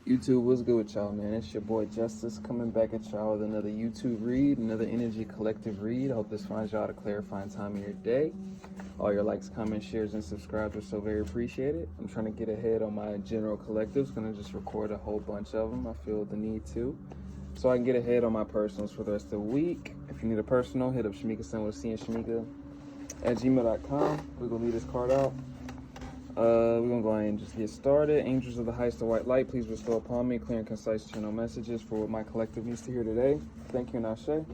YouTube, what's good with y'all, man? It's your boy Justice coming back at y'all with another YouTube read, another energy collective read. I hope this finds y'all at a clarifying time of your day. All your likes, comments, shares, and subscribes are so very appreciated. I'm trying to get ahead on my general collectives. Gonna just record a whole bunch of them. I feel the need to, so I can get ahead on my personals for the rest of the week. If you need a personal, hit up Shamika Sun with C and Shamika at gmail.com. We're gonna leave this card out. We're gonna go ahead and just get started. Angels of the highest of white light, please bestow upon me clear and concise channel messages for what my collective needs to hear today. Thank you, and Ashe.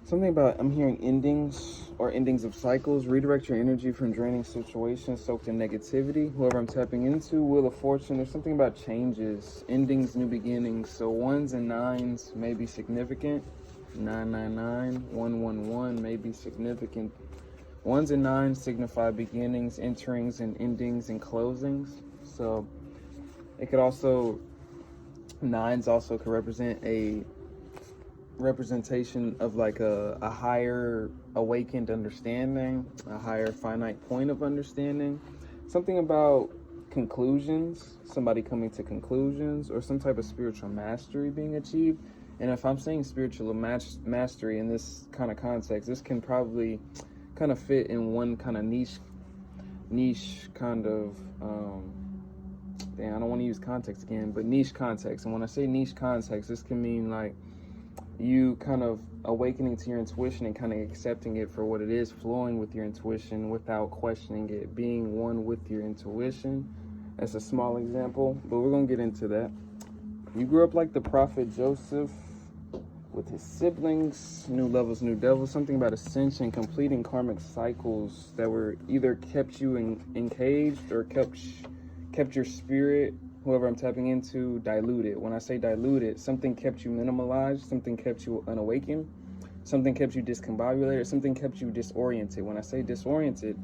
Something about, I'm hearing endings or endings of cycles. Redirect your energy from draining situations soaked in negativity. Whoever I'm tapping into, Wheel of Fortune, there's something about changes, endings, new beginnings. So 1s and 9s may be significant. 999, 111 may be significant. 1s and 9s signify beginnings, enterings, and endings and closings. So it could also, 9s also could represent a representation of like a higher awakened understanding, a higher finite point of understanding. Something about conclusions, somebody coming to conclusions, or some type of spiritual mastery being achieved. And if I'm saying spiritual mastery in this kind of context, this can probably kind of fit in one kind of niche kind of I don't want to use context again, but niche context. And when I say niche context, this can mean like you kind of awakening to your intuition and kind of accepting it for what it is, flowing with your intuition without questioning it, being one with your intuition. That's a small example, but we're gonna get into that. You grew up like the prophet Joseph with his siblings, new levels, new devils, something about ascension, completing karmic cycles that were either kept you encaged or kept your spirit, whoever I'm tapping into, diluted. When I say diluted, something kept you minimalized, something kept you unawakened, something kept you discombobulated, something kept you disoriented. When I say disoriented,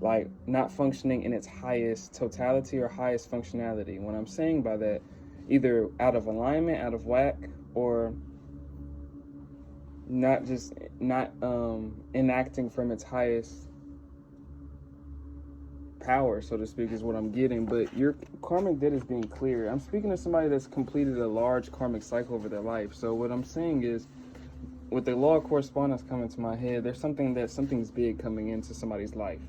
like not functioning in its highest totality or highest functionality. When I'm saying by that, either out of alignment, out of whack, or not enacting from its highest power, so to speak, is what I'm getting. But your karmic debt is being clear. I'm speaking to somebody that's completed a large karmic cycle over their life. So what I'm saying is, with the law of correspondence coming to my head, there's something's big coming into somebody's life,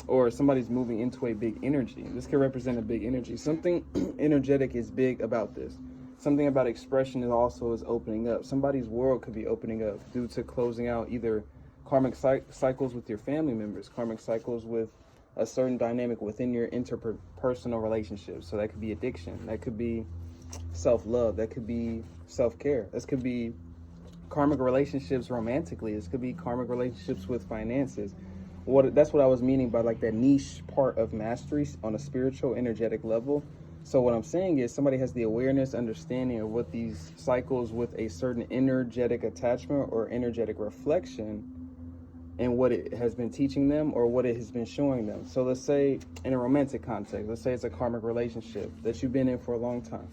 or somebody's moving into a big energy. This could represent a big energy. Something energetic is big about this. Something about expression is opening up. Somebody's world could be opening up due to closing out either karmic cycles with your family members, karmic cycles with a certain dynamic within your interpersonal relationships. So that could be addiction, that could be self-love, that could be self-care, this could be karmic relationships romantically, this could be karmic relationships with finances. That's what I was meaning by like that niche part of mastery on a spiritual, energetic level. So what I'm saying is somebody has the awareness, understanding of what these cycles with a certain energetic attachment or energetic reflection and what it has been teaching them or what it has been showing them. So let's say in a romantic context, let's say it's a karmic relationship that you've been in for a long time.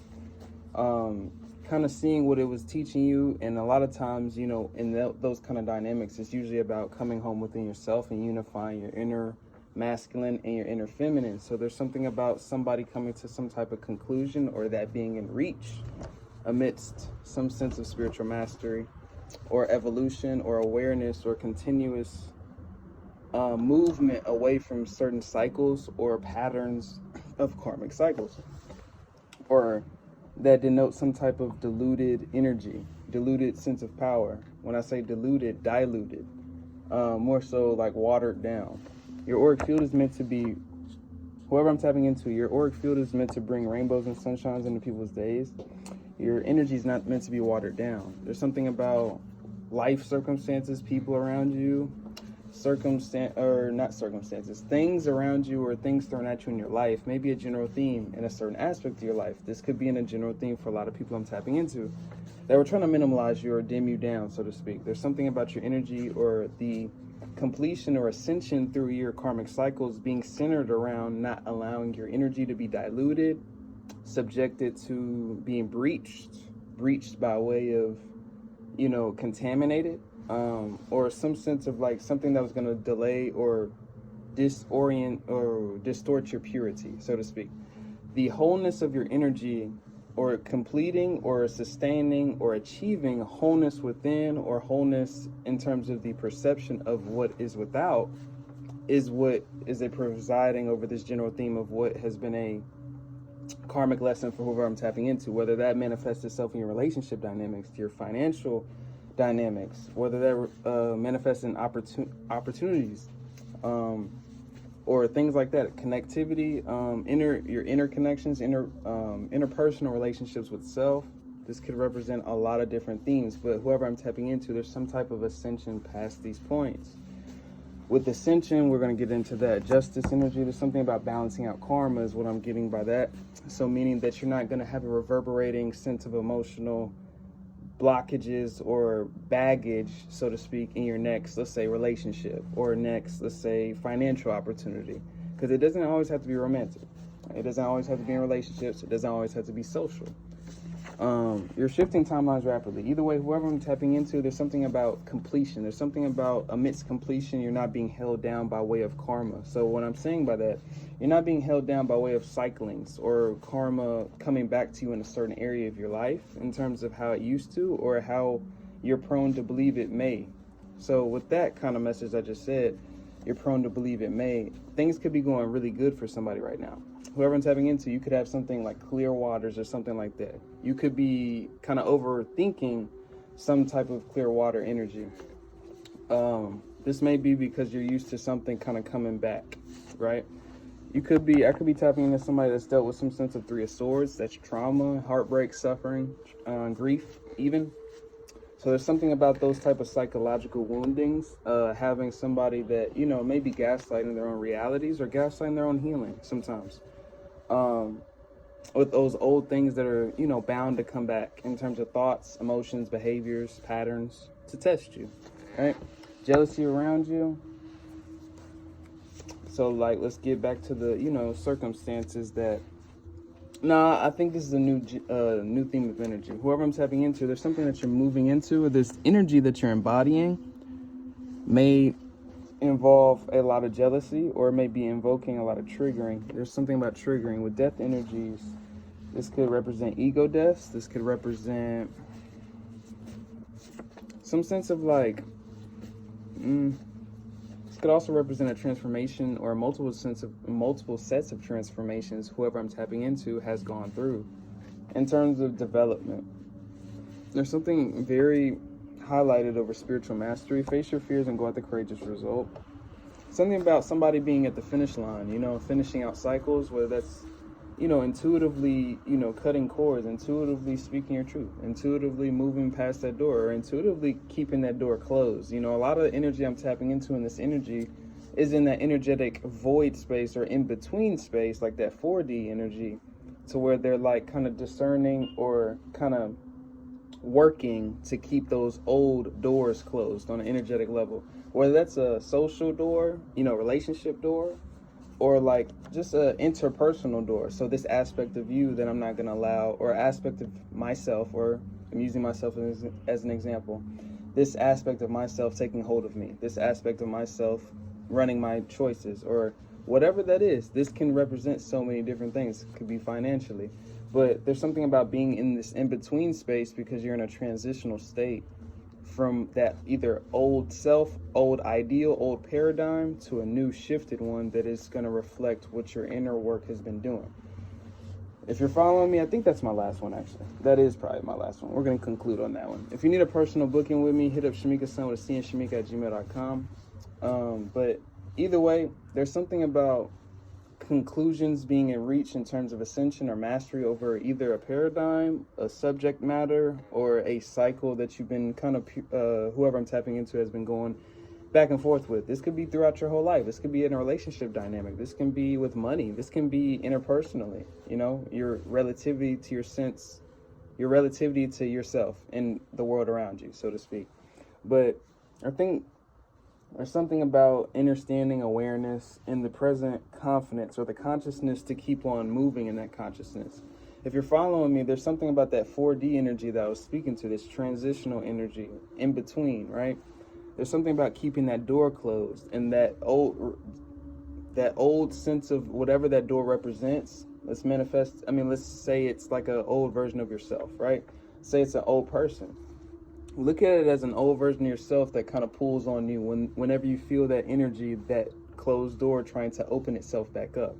Kind of seeing what it was teaching you. And a lot of times, you know, in those kind of dynamics, it's usually about coming home within yourself and unifying your inner masculine and your inner feminine. So there's something about somebody coming to some type of conclusion or that being in reach amidst some sense of spiritual mastery or evolution or awareness or continuous movement away from certain cycles or patterns of karmic cycles, or that denote some type of diluted energy, diluted sense of power. When I say diluted, diluted, more so like watered down. Your auric field is meant to be, whoever I'm tapping into, your auric field is meant to bring rainbows and sunshines into people's days. Your energy is not meant to be watered down. There's something about life circumstances, people around you, things around you or things thrown at you in your life, maybe a general theme in a certain aspect of your life. This could be in a general theme for a lot of people I'm tapping into that were trying to minimize you or dim you down, so to speak. There's something about your energy or the completion or ascension through your karmic cycles being centered around not allowing your energy to be diluted, subjected to being breached by way of, you know, contaminated, or some sense of like something that was going to delay or disorient or distort your purity, so to speak. the wholeness of your energy, or completing or sustaining or achieving wholeness within, or wholeness in terms of the perception of what is without, is what is a presiding over this general theme of what has been a karmic lesson for whoever I'm tapping into, whether that manifests itself in your relationship dynamics, your financial dynamics, whether that manifests in opportunities, or things like that, connectivity, your inner connections, interpersonal relationships with self. This could represent a lot of different themes, but whoever I'm tapping into, there's some type of ascension past these points. With ascension, we're going to get into that justice energy. There's something about balancing out karma is what I'm getting by that. So meaning that you're not going to have a reverberating sense of emotional blockages or baggage, so to speak, in your next, let's say, relationship, or next, let's say, financial opportunity. Because it doesn't always have to be romantic. It doesn't always have to be in relationships. It doesn't always have to be social. You're shifting timelines rapidly. Either way, whoever I'm tapping into, there's something about completion. There's something about amidst completion, you're not being held down by way of karma. So what I'm saying by that, you're not being held down by way of cyclings or karma coming back to you in a certain area of your life in terms of how it used to or how you're prone to believe it may. So with that kind of message I just said, you're prone to believe it may, things could be going really good for somebody right now. Whoever I'm tapping into, you could have something like clear waters or something like that. You could be kind of overthinking some type of clear water energy. This may be because you're used to something kind of coming back, right? I could be tapping into somebody that's dealt with some sense of Three of Swords. That's trauma, heartbreak, suffering, grief, even. So there's something about those type of psychological woundings, having somebody that, may be gaslighting their own realities or gaslighting their own healing sometimes. With those old things that are, bound to come back in terms of thoughts, emotions, behaviors, patterns to test you, right? Jealousy around you. So, let's get back to the, circumstances that... I think this is a new theme of energy. Whoever I'm tapping into, there's something that you're moving into, or this energy that you're embodying may involve a lot of jealousy, or it may be invoking a lot of triggering. There's something about triggering. With death energies, this could represent ego deaths. This could represent some sense of this could also represent a transformation or multiple sets of transformations whoever I'm tapping into has gone through. In terms of development, there's something very highlighted over spiritual mastery. Face your fears and go at the courageous result. Something about somebody being at the finish line, finishing out cycles, whether that's, intuitively, cutting cords, intuitively speaking your truth, intuitively moving past that door, or intuitively keeping that door closed. A lot of the energy I'm tapping into in this energy is in that energetic void space or in between space, like that 4D energy, to where they're kind of discerning or kind of working to keep those old doors closed on an energetic level, whether that's a social door, relationship door, or just an interpersonal door. So this aspect of you that I'm not going to allow, or aspect of myself, or I'm using myself as an example, this aspect of myself taking hold of me, this aspect of myself running my choices, or whatever that is. This can represent so many different things. It could be financially, but there's something about being in this in-between space because you're in a transitional state from that either old self, old ideal, old paradigm to a new shifted one that is going to reflect what your inner work has been doing. If you're following me, I think that's my last one, actually. That is probably my last one. We're going to conclude on that one. If you need a personal booking with me, hit up Shamika-san with cnshamika@gmail.com. But either way, there's something about conclusions being in reach in terms of ascension or mastery over either a paradigm, a subject matter, or a cycle that you've been kind of, whoever I'm tapping into has been going back and forth with. This could be throughout your whole life. This could be in a relationship dynamic. This can be with money. This can be interpersonally, your relativity to yourself and the world around you, so to speak. But I think there's something about understanding awareness in the present confidence, or the consciousness to keep on moving in that consciousness. If you're following me, there's something about that 4D energy that I was speaking to, this transitional energy in between, right? There's something about keeping that door closed and that that old sense of whatever that door represents. Let's manifest. I mean, let's say it's like an old version of yourself, right? Say it's an old person. Look at it as an old version of yourself that kind of pulls on you whenever you feel that energy, that closed door trying to open itself back up.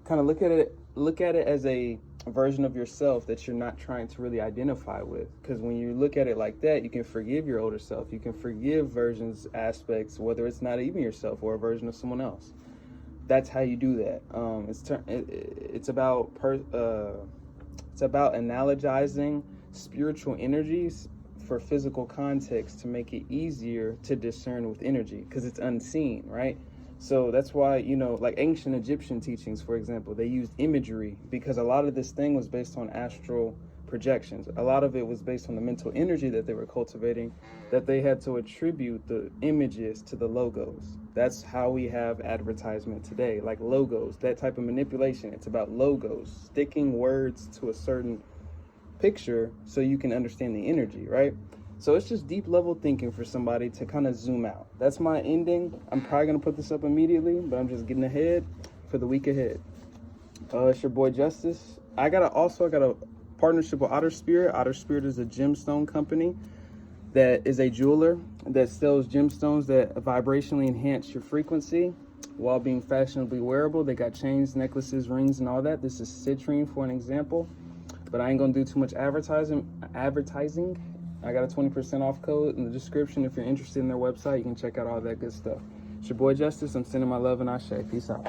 Kind of look at it as a version of yourself that you're not trying to really identify with. Because when you look at it like that, you can forgive your older self. You can forgive versions, aspects, whether it's not even yourself or a version of someone else. That's how you do that. It's about analogizing spiritual energies for physical context to make it easier to discern with energy, because it's unseen, right? So that's why, like ancient Egyptian teachings, for example, they used imagery because a lot of this thing was based on astral projections. A lot of it was based on the mental energy that they were cultivating, that they had to attribute the images to the logos. That's how we have advertisement today, like logos, that type of manipulation. It's about logos, sticking words to a certain picture so you can understand the energy, right? So it's just deep level thinking for somebody to kind of zoom out. That's my ending. I'm probably going to put this up immediately, but I'm just getting ahead for the week ahead. It's your boy Justice. I got a partnership with Otter Spirit. Otter Spirit is a gemstone company that is a jeweler that sells gemstones that vibrationally enhance your frequency while being fashionably wearable. They got chains, necklaces, rings, and all that. This is citrine for an example, but I ain't gonna do too much advertising. I got a 20% off code in the description. If you're interested in their website, you can check out all that good stuff. It's your boy Justice. I'm sending my love and Ashe. Peace out.